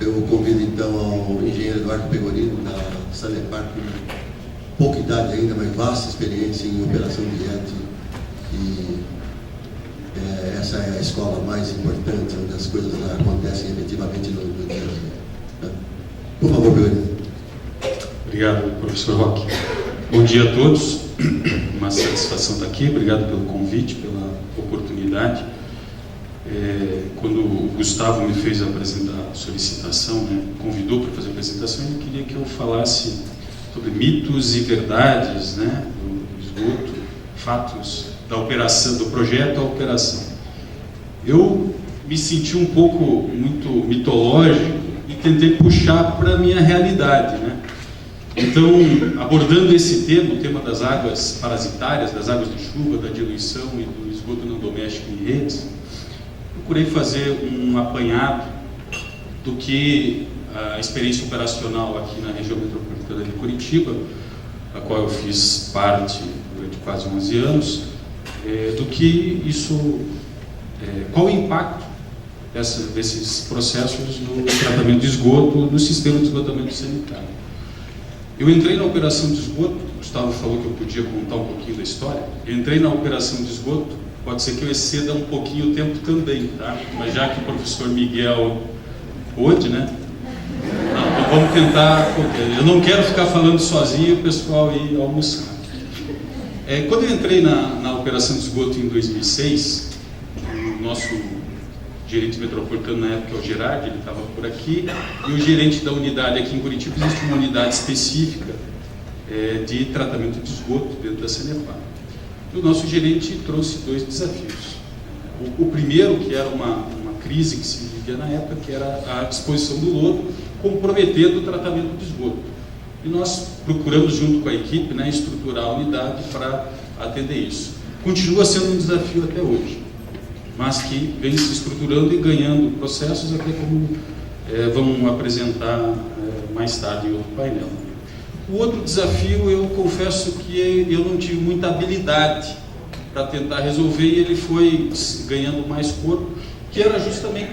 Eu convido então ao engenheiro Eduardo Pegorino, da Sanepar, com pouca idade ainda, mas vasta experiência em operação de rede. E essa é a escola mais importante, onde as coisas acontecem efetivamente no dia a dia. Por favor, Pegorino. Obrigado, professor Roque. Bom dia a todos. Uma satisfação estar aqui. Obrigado pelo convite, pela oportunidade. Quando o Gustavo me fez a solicitação, né, convidou para fazer a apresentação, ele queria que eu falasse sobre mitos e verdades, né, do esgoto, fatos da operação, do projeto à operação. Eu me senti um pouco muito mitológico e tentei puxar para a minha realidade, né? Então, abordando esse tema, o tema das águas parasitárias, das águas de chuva, da diluição e do esgoto não doméstico em redes, procurei fazer um apanhado do que a experiência operacional aqui na região metropolitana de Curitiba, a qual eu fiz parte durante quase 11 anos, do que isso, qual o impacto desses processos no tratamento de esgoto, no sistema de esgotamento sanitário. Eu entrei na operação de esgoto, o Gustavo falou que eu podia contar um pouquinho da história. Eu entrei na operação de esgoto, pode ser que eu exceda um pouquinho o tempo também, tá? Mas já que o professor Miguel pôde, né? Então vamos tentar. Eu não quero ficar falando sozinho e o pessoal ir almoçar. Quando eu entrei na operação de esgoto em 2006, o nosso gerente metropolitano na época é o Gerardi, ele estava por aqui, e o gerente da unidade aqui em Curitiba, existe uma unidade específica de tratamento de esgoto dentro da Sanepar. E o nosso gerente trouxe dois desafios. O primeiro, que era uma crise que se vivia na época, que era a disposição do lodo, comprometendo o tratamento de esgoto. E nós procuramos, junto com a equipe, né, estruturar a unidade para atender isso. Continua sendo um desafio até hoje, mas que vem se estruturando e ganhando processos, até como vamos apresentar mais tarde em outro painel. O outro desafio, eu confesso que eu não tive muita habilidade para tentar resolver, e ele foi ganhando mais corpo, que era justamente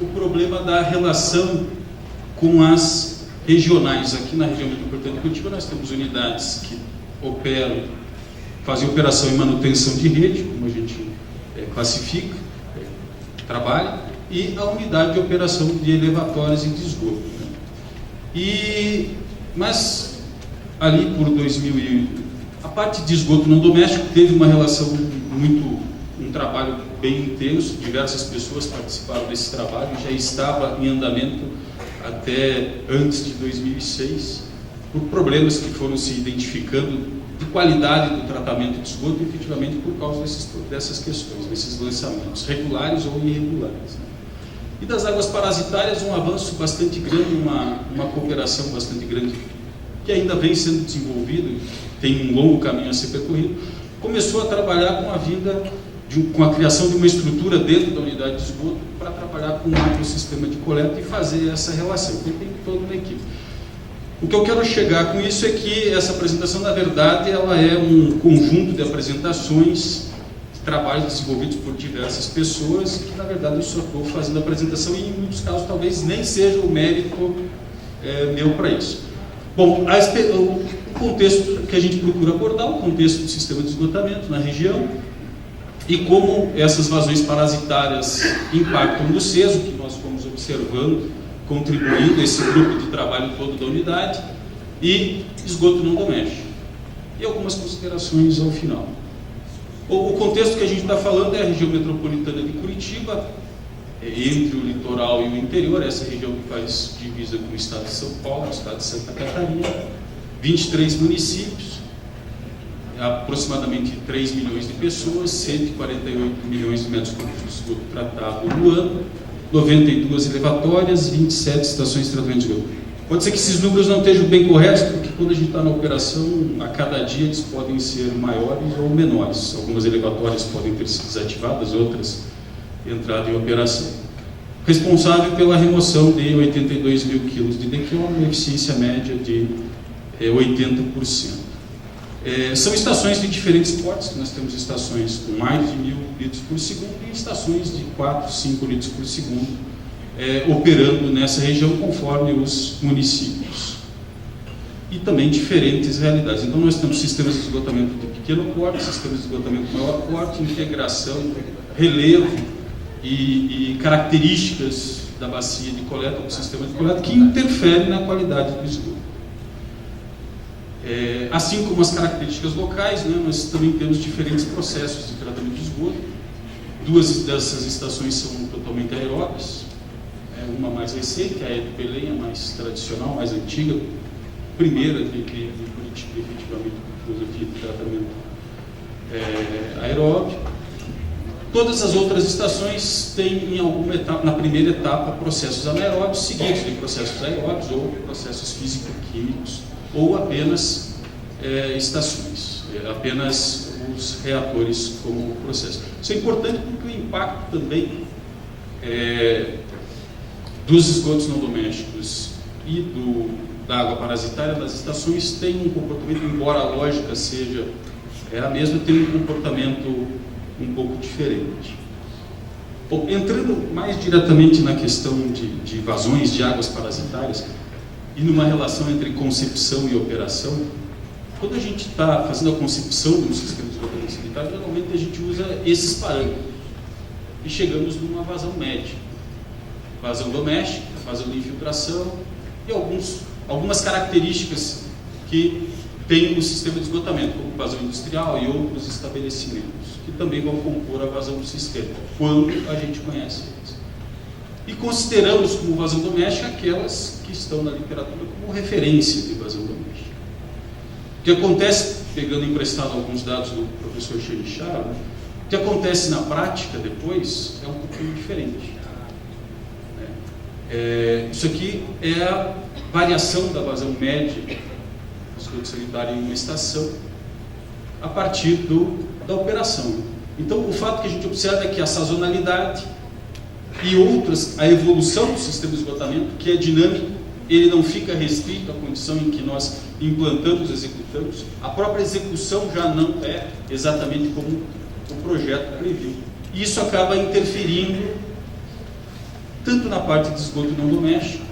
o problema da relação com as regionais. Aqui na região metropolitana de Curitiba nós temos unidades que operam, fazem operação e manutenção de rede, como a gente classifica, trabalha, e a unidade de operação de elevatórios e de esgoto. Mas ali por 2000, a parte de esgoto não doméstico teve uma relação um trabalho bem intenso, diversas pessoas participaram desse trabalho, já estava em andamento até antes de 2006, por problemas que foram se identificando de qualidade do tratamento de esgoto, efetivamente por causa dessas questões, desses lançamentos, regulares ou irregulares. E das águas parasitárias, um avanço bastante grande, uma cooperação bastante grande, que ainda vem sendo desenvolvido, tem um longo caminho a ser percorrido, começou a trabalhar com a vinda, com a criação de uma estrutura dentro da unidade de esgoto para trabalhar com um macrosistema de coleta e fazer essa relação. Então, tem toda uma equipe. O que eu quero chegar com isso é que essa apresentação, na verdade, ela é um conjunto de apresentações, de trabalhos desenvolvidos por diversas pessoas, que, na verdade, eu só estou fazendo a apresentação e, em muitos casos, talvez nem seja o mérito meu para isso. Bom, o contexto que a gente procura abordar, o contexto do sistema de esgotamento na região, e como essas vazões parasitárias impactam no CESO, que nós fomos observando, contribuindo a esse grupo de trabalho todo da unidade, e esgoto não doméstico. E algumas considerações ao final. O contexto que a gente está falando é a região metropolitana de Curitiba, entre o litoral e o interior, essa região que faz divisa com o estado de São Paulo, o estado de Santa Catarina, 23 municípios, aproximadamente 3 milhões de pessoas, 148 milhões de metros cúbicos de esgoto tratado no ano, 92 elevatórias, 27 estações de tratamento de esgoto. Pode ser que esses números não estejam bem corretos, porque quando a gente está na operação, a cada dia eles podem ser maiores ou menores. Algumas elevatórias podem ter sido desativadas, outras entrado em operação. Responsável pela remoção de 82 mil quilos de DQO, uma eficiência média de 80%. São estações de diferentes portes, nós temos estações com mais de 1.000 litros por segundo e estações de 4, 5 litros por segundo, operando nessa região conforme os municípios. E também diferentes realidades. Então nós temos sistemas de esgotamento de pequeno porte, sistemas de esgotamento de maior porte, integração, relevo e características da bacia de coleta, do sistema de coleta, que interferem na qualidade do esgoto. Assim como as características locais, né, nós também temos diferentes processos de tratamento de esgoto. Duas dessas estações são totalmente aeróbias, uma mais recente, a de Belém, a mais tradicional, mais antiga, primeira de Curitiba, efetivamente, com filosofia de tratamento aeróbio. Todas as outras estações têm, em alguma etapa, na primeira etapa, processos anaeróbios, seguidos de processos aeróbios ou processos físico-químicos, ou apenas estações, apenas os reatores como processo. Isso é importante porque o impacto também dos esgotos não domésticos e da água parasitária das estações tem um comportamento, embora a lógica seja a mesma, tem um comportamento um pouco diferente. Bom, entrando mais diretamente na questão de vazões de águas parasitárias e numa relação entre concepção e operação, quando a gente está fazendo a concepção de um sistema de esgotamento sanitário, normalmente a gente usa esses parâmetros e chegamos numa vazão média. Vazão doméstica, vazão de infiltração e algumas características que tem o sistema de esgotamento, como vazão industrial e outros estabelecimentos, que também vão compor a vazão do sistema, quando a gente conhece eles. E consideramos como vazão doméstica aquelas que estão na literatura como referência de vazão doméstica. O que acontece, pegando emprestado alguns dados do professor Cherichar, o que acontece na prática depois é um pouquinho diferente. Isso aqui é a variação da vazão média do esgoto sanitário em uma estação a partir da operação. Então, o fato que a gente observa é que a sazonalidade e outras, a evolução do sistema de esgotamento, que é dinâmico, ele não fica restrito à condição em que nós implantamos, executamos. A própria execução já não é exatamente como o projeto previu. E isso acaba interferindo tanto na parte de esgoto não doméstico,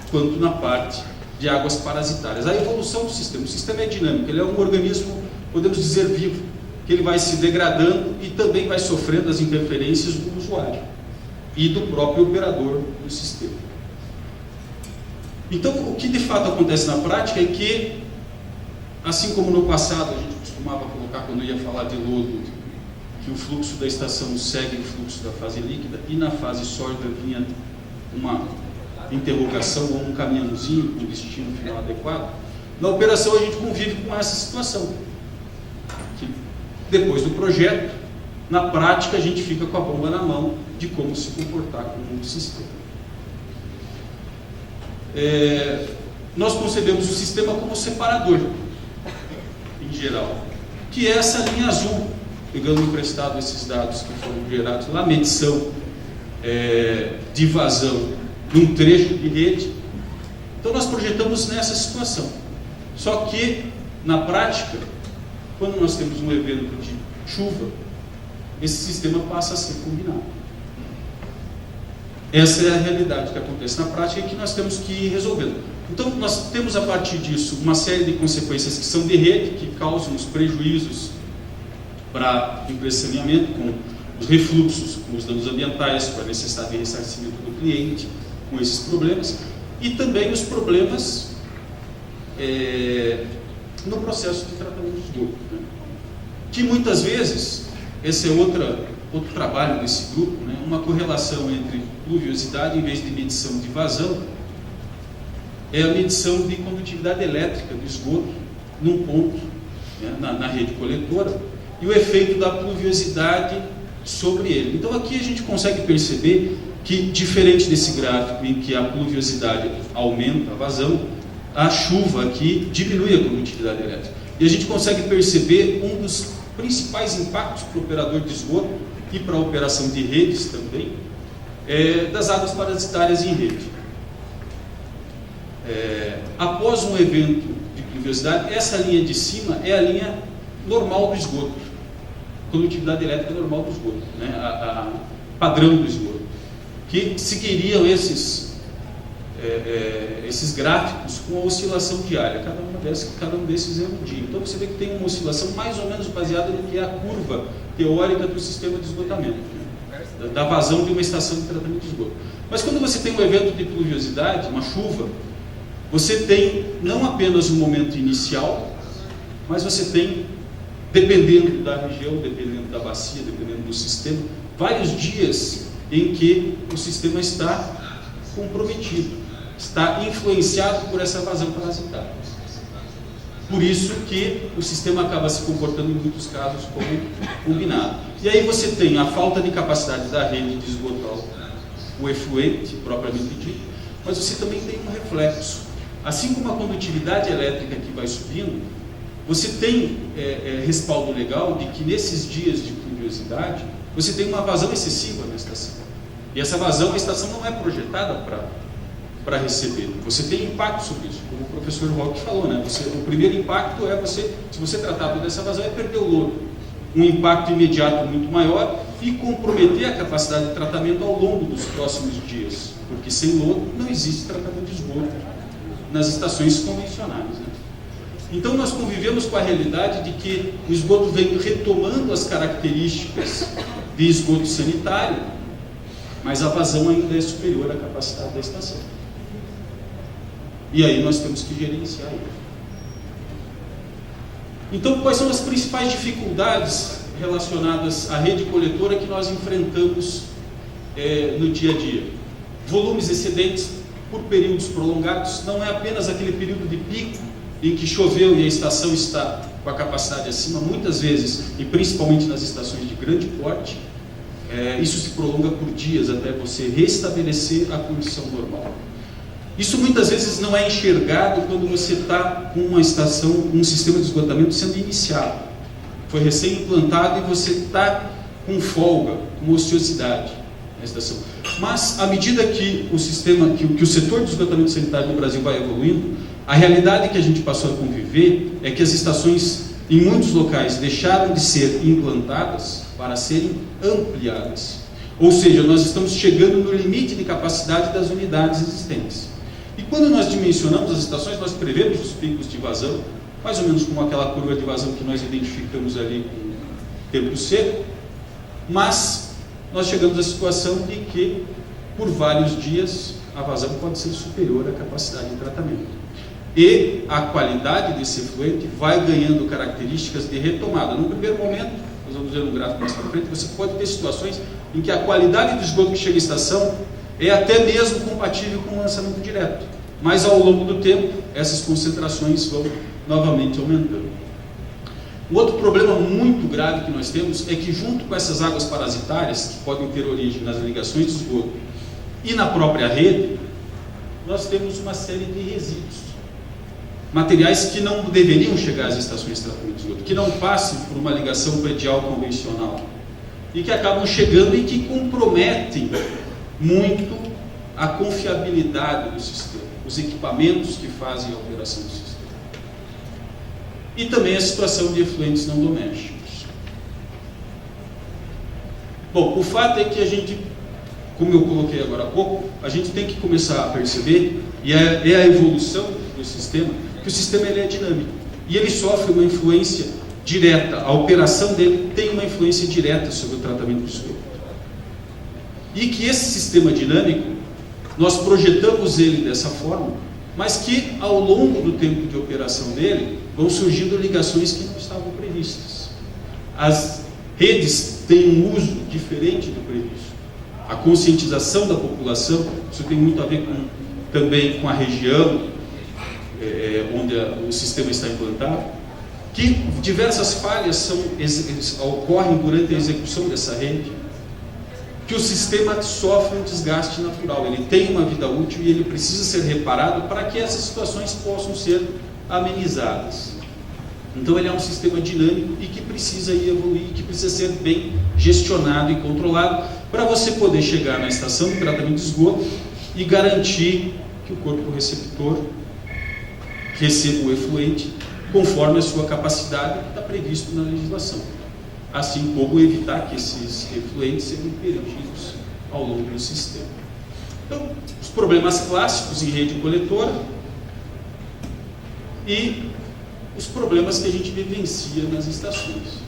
quanto na parte de águas parasitárias. A evolução do sistema, o sistema é dinâmico, ele é um organismo, podemos dizer, vivo, que ele vai se degradando e também vai sofrendo as interferências do usuário e do próprio operador do sistema. Então, o que de fato acontece na prática é que, assim como no passado a gente costumava colocar, quando ia falar de lodo, que o fluxo da estação segue o fluxo da fase líquida, e na fase sólida vinha uma interrogação ou um caminhãozinho com destino final adequado, na operação a gente convive com essa situação. Que depois do projeto, na prática a gente fica com a bomba na mão de como se comportar com o sistema. Nós concebemos o sistema como separador, em geral, que é essa linha azul, pegando emprestado esses dados que foram gerados lá, medição de vazão num trecho de rede. Então nós projetamos nessa situação. Só que, na prática, quando nós temos um evento de chuva, esse sistema passa a ser combinado. Essa é a realidade que acontece na prática e que nós temos que ir resolvendo. Então nós temos a partir disso uma série de consequências que são de rede, que causam os prejuízos para o empresa de saneamento, com os refluxos, com os danos ambientais, com a necessidade de ressarcimento do cliente, com esses problemas, e também os problemas no processo de tratamento de esgoto, né? Que muitas vezes, esse é outro trabalho desse grupo, né? Uma correlação entre pluviosidade, em vez de medição de vazão, é a medição de condutividade elétrica do esgoto num ponto, né, na rede coletora, e o efeito da pluviosidade sobre ele. Então aqui a gente consegue perceber que, diferente desse gráfico em que a pluviosidade aumenta a vazão, a chuva aqui diminui a condutividade elétrica. E a gente consegue perceber um dos principais impactos para o operador de esgoto e para a operação de redes também, das águas parasitárias em rede. Após um evento de pluviosidade, essa linha de cima é a linha normal do esgoto, condutividade elétrica normal do esgoto, né? A padrão do esgoto. que seguiriam esses gráficos com a oscilação diária. Cada um desses é um dia. Então você vê que tem uma oscilação mais ou menos baseada no que é a curva teórica do sistema de esgotamento, da vazão de uma estação de tratamento de esgoto. Mas quando você tem um evento de pluviosidade, uma chuva, você tem não apenas um momento inicial, mas você tem, dependendo da região, dependendo da bacia, dependendo do sistema, vários dias em que o sistema está comprometido, está influenciado por essa vazão parasitária. Por isso que o sistema acaba se comportando em muitos casos como combinado. E aí você tem a falta de capacidade da rede de esgotar o efluente, propriamente dito, mas você também tem um reflexo. Assim como a condutividade elétrica que vai subindo, você tem respaldo legal de que nesses dias de pluviosidade, você tem uma vazão excessiva na estação. E essa vazão, a estação não é projetada para receber. Você tem impacto sobre isso, como o professor Roque falou, né? O primeiro impacto é se você tratar toda essa vazão, é perder o lodo. Um impacto imediato muito maior e comprometer a capacidade de tratamento ao longo dos próximos dias, porque sem lodo não existe tratamento de esgoto nas estações convencionais, né? Então nós convivemos com a realidade de que o esgoto vem retomando as características de esgoto sanitário, mas a vazão ainda é superior à capacidade da estação. E aí nós temos que gerenciar isso. Então, quais são as principais dificuldades relacionadas à rede coletora que nós enfrentamos no dia a dia? Volumes excedentes por períodos prolongados, não é apenas aquele período de pico em que choveu e a estação está com a capacidade acima, muitas vezes, e principalmente nas estações de grande porte, isso se prolonga por dias até você restabelecer a condição normal. Isso muitas vezes não é enxergado quando você está com uma estação, um sistema de esgotamento sendo iniciado. Foi recém-implantado e você está com folga, com ociosidade na estação. Mas, à medida que o sistema, que o setor de esgotamento sanitário no Brasil vai evoluindo, a realidade que a gente passou a conviver é que as estações, em muitos locais, deixaram de ser implantadas para serem ampliadas. Ou seja, nós estamos chegando no limite de capacidade das unidades existentes. E quando nós dimensionamos as estações, nós prevemos os picos de vazão, mais ou menos como aquela curva de vazão que nós identificamos ali com o tempo seco, mas nós chegamos à situação de que, por vários dias, a vazão pode ser superior à capacidade de tratamento. E a qualidade desse efluente vai ganhando características de retomada. No primeiro momento, nós vamos ver um gráfico mais para frente, você pode ter situações em que a qualidade do esgoto que chega à estação é até mesmo compatível com o lançamento direto. Mas ao longo do tempo, essas concentrações vão novamente aumentando. Um outro problema muito grave que nós temos é que, junto com essas águas parasitárias, que podem ter origem nas ligações de esgoto e na própria rede, nós temos uma série de resíduos. Materiais que não deveriam chegar às estações de tratamento de esgoto, que não passem por uma ligação predial convencional e que acabam chegando e que comprometem muito a confiabilidade do sistema, os equipamentos que fazem a operação do sistema. E também a situação de efluentes não domésticos. Bom, o fato é que a gente, como eu coloquei agora há pouco, a gente tem que começar a perceber, e é a evolução do sistema, que o sistema ele é dinâmico. E ele sofre uma influência direta, a operação dele tem uma influência direta sobre o tratamento do esgoto. E que esse sistema dinâmico, nós projetamos ele dessa forma, mas que ao longo do tempo de operação dele, vão surgindo ligações que não estavam previstas. As redes têm um uso diferente do previsto. A conscientização da população, isso tem muito a ver também com a região onde o sistema está implantado, que diversas falhas ocorrem durante a execução dessa rede, que o sistema sofre um desgaste natural, ele tem uma vida útil e ele precisa ser reparado para que essas situações possam ser amenizadas. Então ele é um sistema dinâmico e que precisa evoluir, que precisa ser bem gestionado e controlado para você poder chegar na estação de tratamento de esgoto e garantir que o corpo receptor receba o efluente conforme a sua capacidade que está previsto na legislação. Assim como evitar que esses efluentes sejam perdidos ao longo do sistema. Então, os problemas clássicos em rede coletora e os problemas que a gente vivencia nas estações.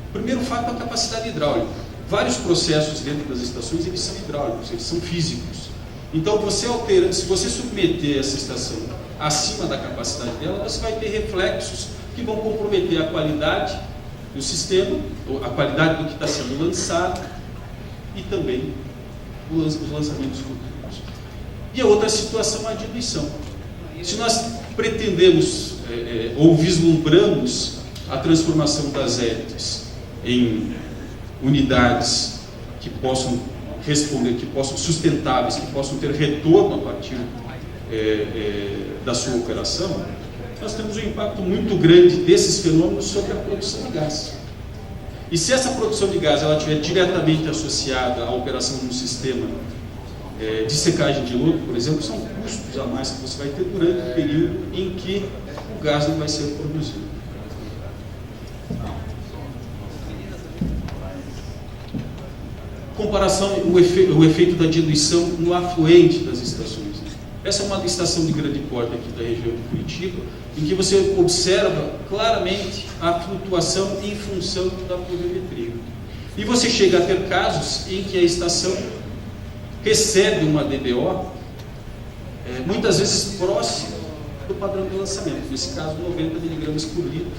O primeiro fato é a capacidade hidráulica. Vários processos dentro das estações, eles são hidráulicos, eles são físicos. Então, se você submeter essa estação acima da capacidade dela, você vai ter reflexos que vão comprometer a qualidade do sistema, a qualidade do que está sendo lançado e também os lançamentos futuros. E a outra situação é a diluição. Se nós pretendemos ou vislumbramos a transformação das hélices em unidades que possam responder, que possam sustentáveis, que possam ter retorno a partir da sua operação, nós temos um impacto muito grande desses fenômenos sobre a produção de gás. E se essa produção de gás ela estiver diretamente associada à operação de um sistema de secagem de lodo, por exemplo, são custos a mais que você vai ter durante o período em que o gás não vai ser produzido. Comparação, o efeito da diluição no afluente das estações. Essa é uma estação de grande porte aqui da região de Curitiba, em que você observa claramente a flutuação em função da pluviometria. E você chega a ter casos em que a estação recebe uma DBO, muitas vezes próximo do padrão de lançamento. Nesse caso, 90 mg por litro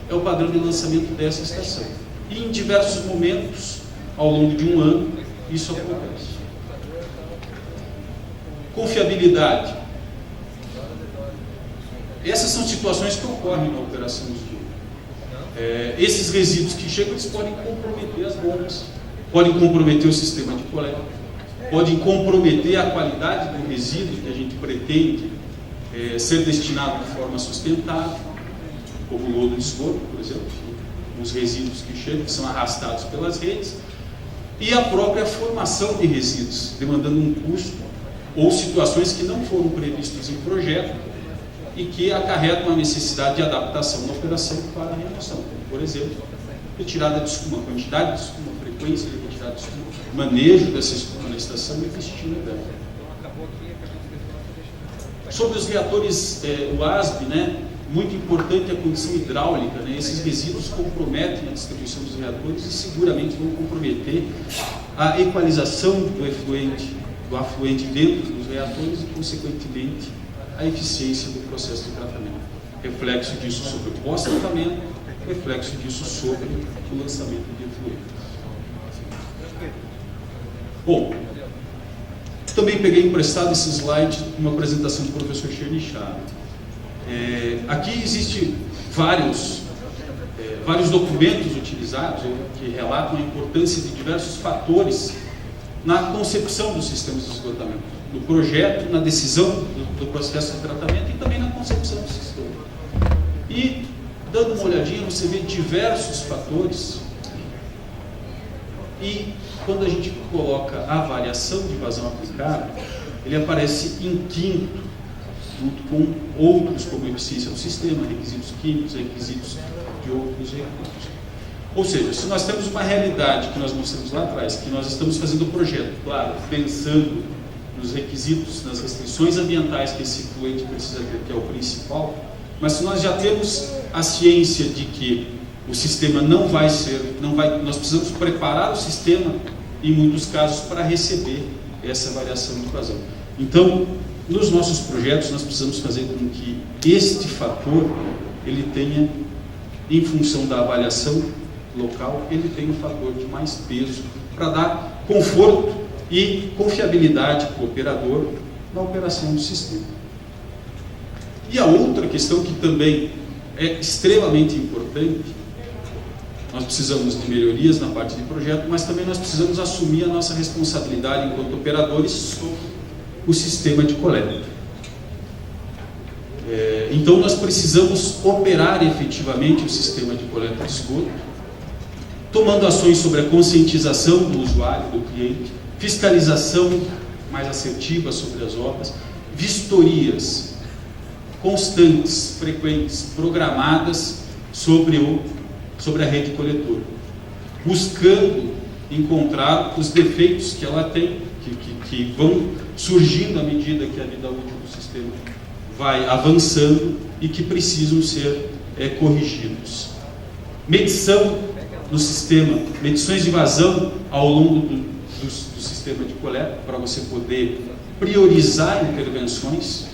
é o padrão de lançamento dessa estação. E em diversos momentos, ao longo de um ano, isso acontece. Confiabilidade. Essas são situações que ocorrem na operação de lodo. Esses resíduos que chegam, eles podem comprometer as bombas, podem comprometer o sistema de coleta, podem comprometer a qualidade do resíduo que a gente pretende ser destinado de forma sustentável, como o lodo de esgoto, por exemplo, os resíduos que chegam, que são arrastados pelas redes, e a própria formação de resíduos, demandando um custo ou situações que não foram previstas em projeto e que acarretam uma necessidade de adaptação na operação para a remoção. Por exemplo, retirada de escuma, quantidade de escuma, frequência de retirada de escuma, manejo dessa escuma na estação e destino dela. Sobre os reatores WASB, muito importante a condição hidráulica, esses resíduos comprometem a distribuição dos reatores e seguramente vão comprometer a equalização do afluente dentro dos reatores e, consequentemente, a eficiência do processo de tratamento. Reflexo disso sobre o pós-tratamento, reflexo disso sobre o lançamento de efluentes. Bom, também peguei emprestado esse slide de uma apresentação do professor Chernyshov. Aqui existem vários documentos utilizados que relatam a importância de diversos fatores na concepção dos sistemas de esgotamento, no projeto, na decisão do processo de tratamento e também na concepção do sistema. E, dando uma olhadinha, você vê diversos fatores e, quando a gente coloca a avaliação de vazão aplicada, ele aparece em quinto, junto com outros, como eficiência do sistema, requisitos químicos, requisitos de outros recursos. Ou seja, se nós temos uma realidade que nós mostramos lá atrás, que nós estamos fazendo o projeto, claro, pensando nos requisitos, nas restrições ambientais que esse efluente precisa ter, que é o principal, mas se nós já temos a ciência de que o sistema nós precisamos preparar o sistema, em muitos casos, para receber essa variação de vazão. Então, nos nossos projetos, nós precisamos fazer com que este fator, ele tenha, em função da avaliação local, ele tenha um fator de mais peso para dar conforto e confiabilidade para o operador na operação do sistema. E a outra questão que também é extremamente importante, nós precisamos de melhorias na parte de projeto, mas também nós precisamos assumir a nossa responsabilidade enquanto operadores sobre o sistema de coleta. Então nós precisamos operar efetivamente o sistema de coleta de esgoto, tomando ações sobre a conscientização do usuário, do cliente, fiscalização mais assertiva sobre as obras, vistorias constantes, frequentes, programadas sobre a rede coletora, buscando encontrar os defeitos que ela tem, que vão surgindo à medida que a vida útil do sistema vai avançando e que precisam ser corrigidos. Medição no sistema, medições de vazão ao longo do sistema de coleta, para você poder priorizar intervenções,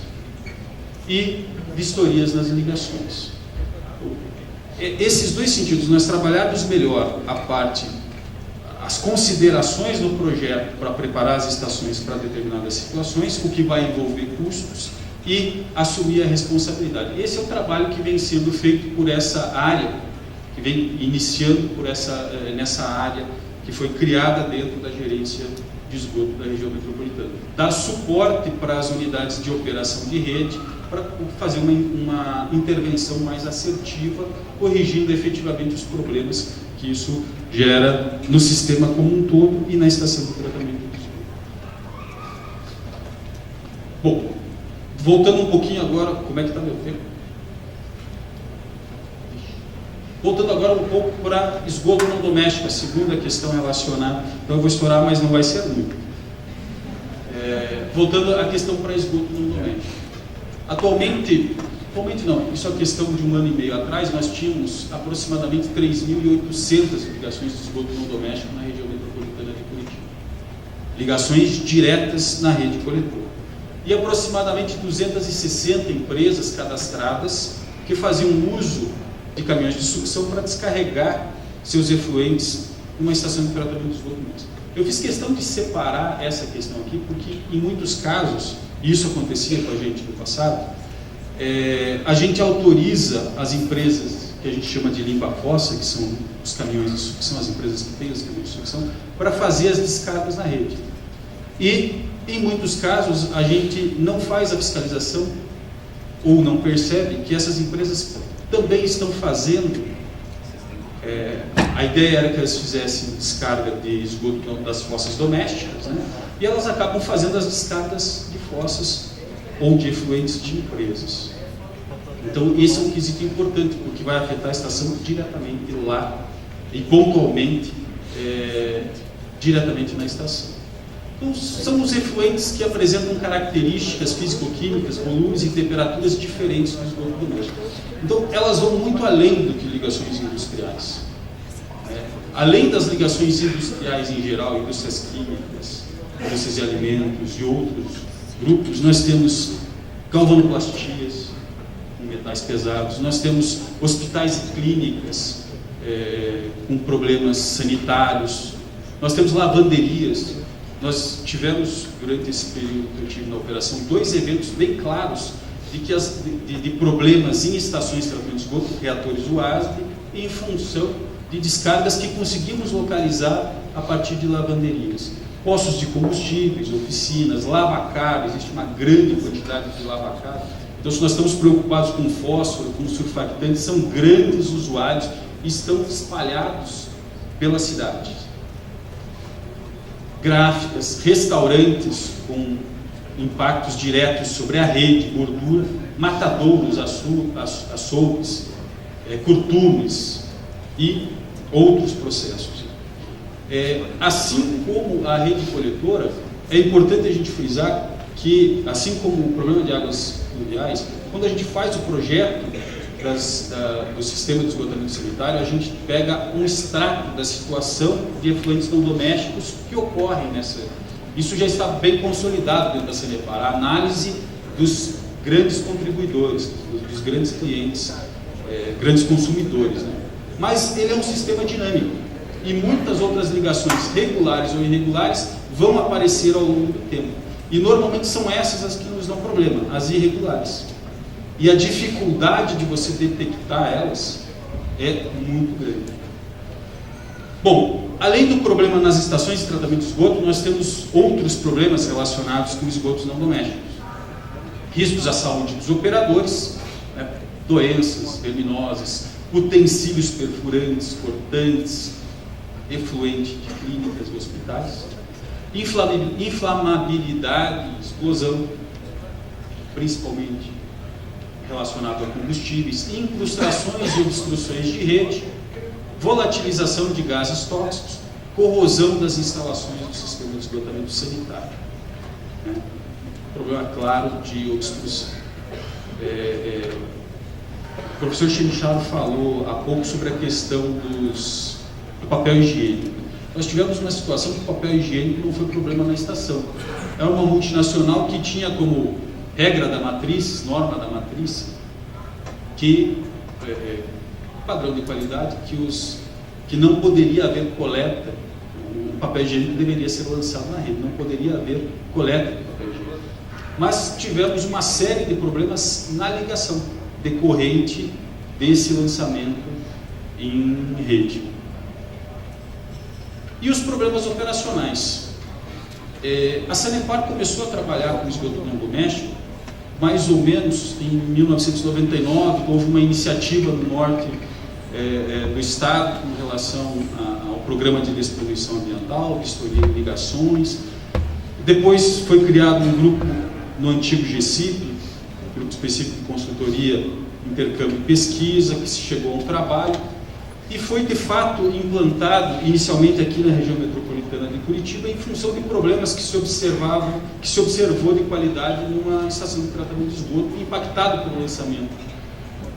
e vistorias nas ligações. Esses dois sentidos, nós trabalharmos melhor as considerações do projeto para preparar as estações para determinadas situações, o que vai envolver custos, e assumir a responsabilidade. Esse é o trabalho que vem sendo feito por essa área, que vem iniciando nessa área que foi criada dentro da gerência de esgoto da região metropolitana. Dar suporte para as unidades de operação de rede, para fazer uma intervenção mais assertiva, corrigindo efetivamente os problemas que isso gera no sistema como um todo e na estação de tratamento do esgoto. Bom, voltando um pouquinho agora, como é que está meu tempo? Voltando agora um pouco para esgoto não doméstico, a segunda questão relacionada, então eu vou estourar, mas não vai ser muito. Voltando à questão para esgoto não doméstico. Atualmente não, isso é questão de 1 ano e meio atrás, nós tínhamos aproximadamente 3.800 ligações de esgoto não doméstico na região metropolitana de Curitiba. Ligações diretas na rede coletora. E aproximadamente 260 empresas cadastradas que faziam uso de caminhões de sucção para descarregar seus efluentes numa estação de tratamento de esgoto. Eu fiz questão de separar essa questão aqui, porque em muitos casos, e isso acontecia com a gente no passado, a gente autoriza as empresas que a gente chama de limpa-poça, que são os caminhões de sucção, as empresas que têm os caminhões de sucção, para fazer as descargas na rede. E, em muitos casos, a gente não faz a fiscalização ou não percebe que essas empresas também estão fazendo. A ideia era que elas fizessem descarga de esgoto das fossas domésticas, né? E elas acabam fazendo as descargas de fossas ou de efluentes de empresas. Então, esse é um quesito importante, porque vai afetar a estação diretamente lá e pontualmente diretamente na estação. Então, são os efluentes que apresentam características físico-químicas, volumes e temperaturas diferentes do esgoto doméstico. Então, elas vão muito além do que ligações industriais. Além das ligações industriais em geral, indústrias químicas, indústrias de alimentos e outros grupos, nós temos galvanoplastias com metais pesados, nós temos hospitais e clínicas com problemas sanitários, nós temos lavanderias. Nós tivemos, durante esse período que eu tive na operação, 2 eventos bem claros de problemas em estações de tratamento de esgoto, reatores UASB, em função de descargas que conseguimos localizar a partir de lavanderias. Poços de combustíveis, oficinas, lavacar, existe uma grande quantidade de lavacar. Então, se nós estamos preocupados com fósforo, com surfactantes, são grandes usuários e estão espalhados pela cidade. Gráficas, restaurantes com impactos diretos sobre a rede, gordura, matadouros, açougues, curtumes e outros processos. Assim como a rede coletora, é importante a gente frisar que, assim como o problema de águas pluviais, quando a gente faz o projeto do sistema de esgotamento sanitário, a gente pega um extrato da situação de efluentes não domésticos que ocorrem nessa. Isso já está bem consolidado dentro da Sanepar, a análise dos grandes contribuidores, dos grandes clientes, grandes consumidores, né? Mas ele é um sistema dinâmico e muitas outras ligações regulares ou irregulares vão aparecer ao longo do tempo. E normalmente são essas as que nos dão problema, as irregulares. E a dificuldade de você detectar elas é muito grande. Bom, além do problema nas estações de tratamento de esgoto, nós temos outros problemas relacionados com esgotos não domésticos. Riscos à saúde dos operadores, né? Doenças verminosas, utensílios perfurantes, cortantes, efluente de clínicas e hospitais, inflamabilidade, explosão, principalmente relacionado a combustíveis, incrustações e obstruções de rede, volatilização de gases tóxicos, corrosão das instalações do sistema de esgotamento sanitário. Né? Problema claro de obstrução. O professor Chinicharo falou há pouco sobre a questão do papel higiênico. Nós tivemos uma situação que o papel higiênico não foi problema na estação. É uma multinacional que tinha como regra da matriz, norma da matriz, que padrão de qualidade, que não poderia haver coleta, o papel higiênico deveria ser lançado na rede, não poderia haver coleta de papel higiênico. Mas tivemos uma série de problemas na ligação, decorrente desse lançamento em rede. E os problemas operacionais. A Sanepar começou a trabalhar com esgoto não doméstico mais ou menos em 1999, houve uma iniciativa no norte do estado com relação ao programa de despoluição ambiental, vistoria de ligações. Depois foi criado um grupo no antigo GECIP, Grupo Específico de Consultoria, Intercâmbio e Pesquisa, que se chegou a um trabalho e foi de fato implantado inicialmente aqui na região metropolitana de Curitiba em função de problemas que se observou de qualidade numa estação de tratamento de esgoto, impactado pelo lançamento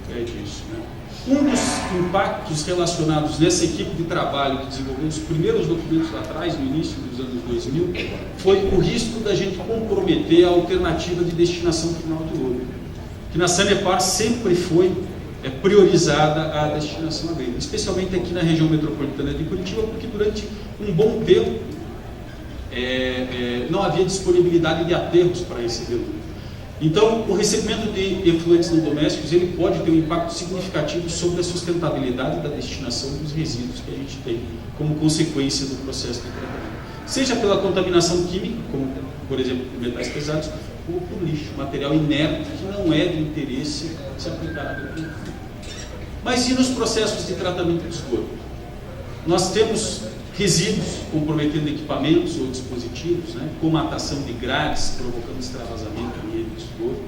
disso. Né? Um dos impactos relacionados nessa equipe de trabalho que desenvolveu os primeiros documentos lá atrás, no início dos anos 2000, foi o risco da gente comprometer a alternativa de destinação final de lodo, que na Sanepar sempre foi priorizada a destinação à grelha, especialmente aqui na região metropolitana de Curitiba, porque durante um bom tempo não havia disponibilidade de aterros para receber lodo. Então, o recebimento de efluentes não domésticos ele pode ter um impacto significativo sobre a sustentabilidade da destinação dos resíduos que a gente tem como consequência do processo de tratamento. Seja pela contaminação química, como por exemplo metais pesados, ou por lixo, material inerte que não é de interesse se aplicar na agricultura. Mas e nos processos de tratamento de esgoto? Nós temos resíduos comprometendo equipamentos ou dispositivos, né, como a atação de grades, provocando extravasamento em rede de esgoto.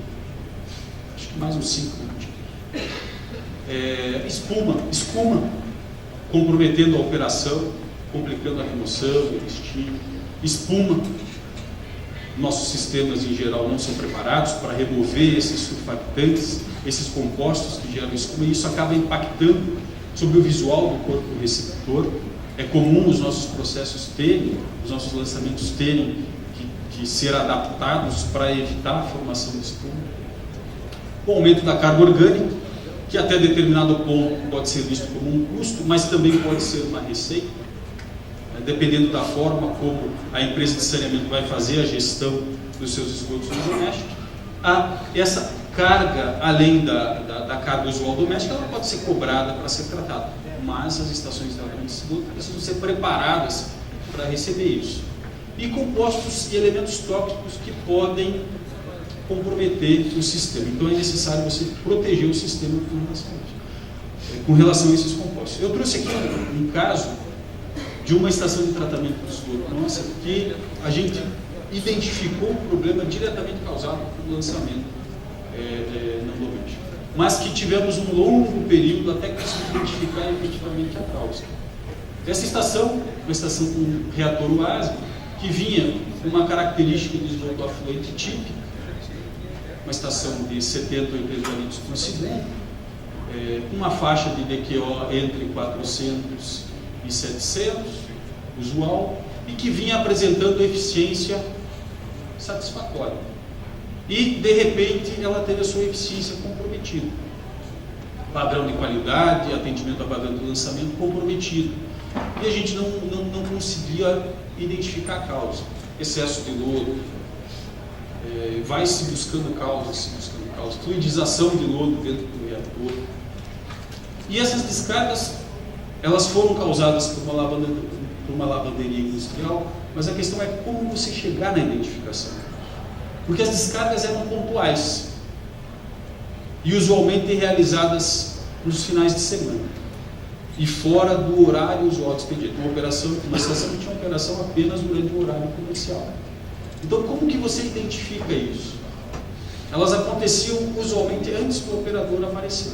Acho que mais uns 5 minutos. Escuma, comprometendo a operação, complicando a remoção, o destino. Espuma. Nossos sistemas em geral não são preparados para remover esses surfactantes, esses compostos que geram espuma, e isso acaba impactando sobre o visual do corpo receptor. É comum os nossos processos terem, os nossos lançamentos terem que ser adaptados para evitar a formação de espuma. O aumento da carga orgânica, que até determinado ponto pode ser visto como um custo, mas também pode ser uma receita, dependendo da forma como a empresa de saneamento vai fazer a gestão dos seus esgotos domésticos. Essa carga, além da carga usual doméstica, ela pode ser cobrada para ser tratada, mas as estações de tratamento de esgoto precisam ser preparadas para receber isso. E compostos e elementos tóxicos que podem comprometer o sistema. Então é necessário você proteger o sistema com relação a esses compostos. Eu trouxe aqui um caso de uma estação de tratamento de esgoto nossa, que a gente identificou o problema diretamente causado pelo lançamento não doméstico, mas que tivemos um longo período até conseguir identificar efetivamente a causa. Essa estação, uma estação com reator UASB, que vinha com uma característica de esgoto afluente típica, uma estação de 70 ou 80 litros por segundo, com uma faixa de DQO entre 400 e 700, usual, e que vinha apresentando eficiência satisfatória. E, de repente, ela teve a sua eficiência comprometida. Padrão de qualidade, atendimento a padrão de lançamento comprometido. E a gente não conseguia identificar a causa. Excesso de lodo, vai se buscando causa, fluidização de lodo dentro do reator. E essas descargas, elas foram causadas por uma lavanderia industrial, mas a questão é como você chegar na identificação. Porque as descargas eram pontuais e usualmente realizadas nos finais de semana e fora do horário usual de expediente. Uma estação que tinha operação apenas durante o horário comercial. Então, como que você identifica isso? Elas aconteciam usualmente antes do operador aparecer.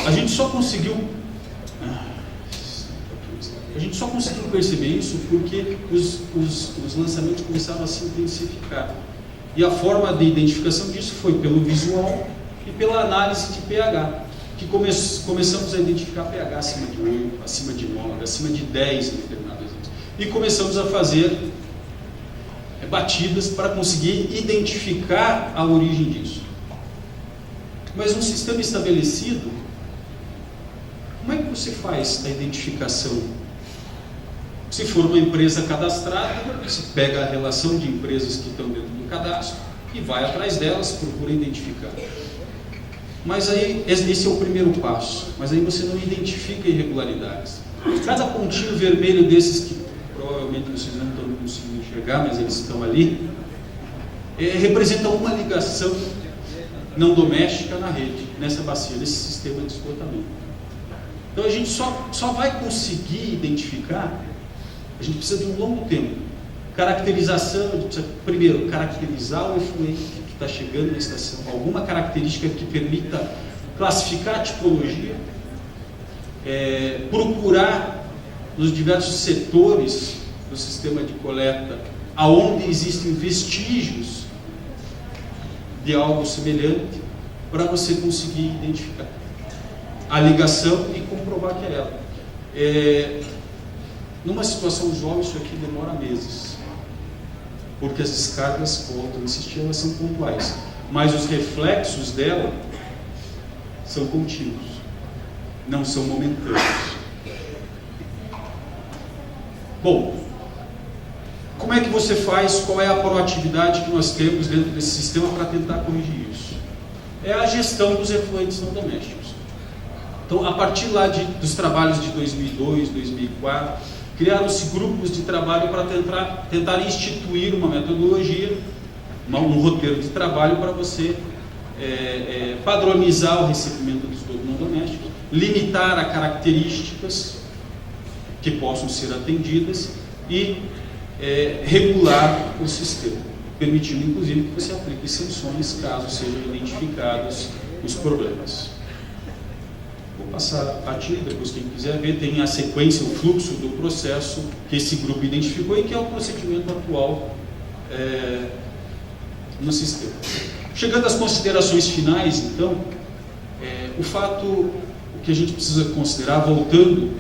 A gente só conseguiu A gente só conseguiu perceber isso porque os lançamentos começaram a se intensificar. E a forma de identificação disso foi pelo visual e pela análise de pH, que começamos a identificar pH acima de 8, acima de 9, acima de 10 em determinadas vezes. E começamos a fazer batidas para conseguir identificar a origem disso. Mas um sistema estabelecido, como é que você faz a identificação? Se for uma empresa cadastrada, você pega a relação de empresas que estão dentro do cadastro e vai atrás delas, procura identificar. Mas aí, esse é o primeiro passo, mas aí você não identifica irregularidades. Cada pontinho vermelho desses que provavelmente vocês não estão conseguindo enxergar, mas eles estão ali, representa uma ligação não doméstica na rede, nessa bacia, nesse sistema de esgotamento. Então a gente só vai conseguir identificar, a gente precisa de um longo tempo. Caracterização, a gente precisa primeiro caracterizar o efluente que está chegando na estação, alguma característica que permita classificar a tipologia, procurar nos diversos setores do sistema de coleta, aonde existem vestígios de algo semelhante, para você conseguir identificar a ligação e comprovar que é ela. Numa situação usual, isso aqui demora meses, porque as descargas, volto a insistir, elas são pontuais, mas os reflexos dela são contínuos, não são momentâneos. Bom, como é que você faz, qual é a proatividade que nós temos dentro desse sistema para tentar corrigir isso? É a gestão dos efluentes não domésticos. Então, a partir lá dos trabalhos de 2002, 2004, criaram-se grupos de trabalho para tentar instituir uma metodologia, um roteiro de trabalho para você padronizar o recebimento do esgoto não doméstico, limitar a características que possam ser atendidas e regular o sistema, permitindo inclusive que você aplique sanções caso sejam identificados os problemas. Vou passar a ti, depois quem quiser ver, tem a sequência, o fluxo do processo que esse grupo identificou e que é o procedimento atual no sistema. Chegando às considerações finais, então, o que a gente precisa considerar, voltando,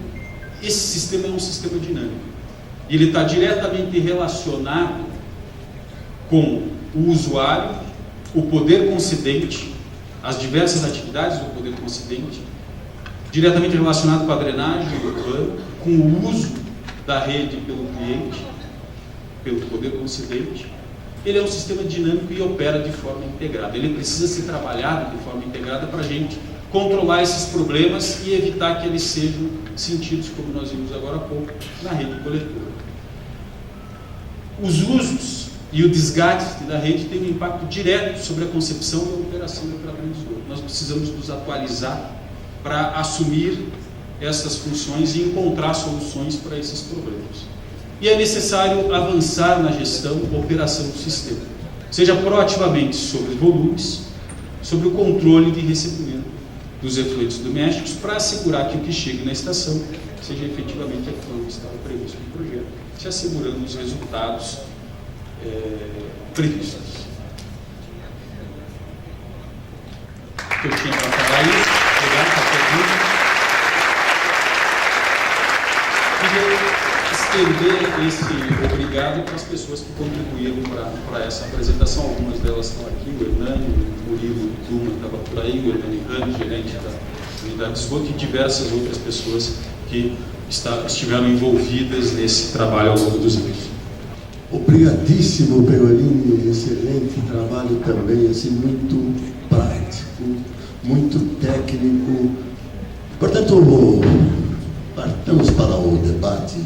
esse sistema é um sistema dinâmico. Ele está diretamente relacionado com o usuário, o poder concedente, as diversas atividades do poder concedente, diretamente relacionado com a drenagem urbana, com o uso da rede pelo cliente, pelo poder concedente. Ele é um sistema dinâmico e opera de forma integrada. Ele precisa ser trabalhado de forma integrada para a gente controlar esses problemas e evitar que eles sejam sentidos, como nós vimos agora há pouco, na rede coletora. Os usos e o desgaste da rede têm um impacto direto sobre a concepção e a operação do tratamento de esgoto. Nós precisamos nos atualizar para assumir essas funções e encontrar soluções para esses problemas. E é necessário avançar na gestão e operação do sistema, seja proativamente sobre os volumes, sobre o controle de recebimento dos efluentes domésticos, para assegurar que o que chegue na estação seja efetivamente aquilo que estava previsto no projeto, se assegurando os resultados previstos. Eu tinha para falar isso. Obrigado pela pergunta. Queria estender esse obrigado para as pessoas que contribuíram para essa apresentação. Algumas delas estão aqui, o Hernani, o Murilo Duma estava por aí, o Hernani Rani, gerente da unidade de esgoto, e diversas outras pessoas que estiveram envolvidas nesse trabalho ao longo dos anos. Obrigadíssimo, Pegorini, excelente trabalho também, assim, muito prático, muito técnico. Portanto, partamos para o debate.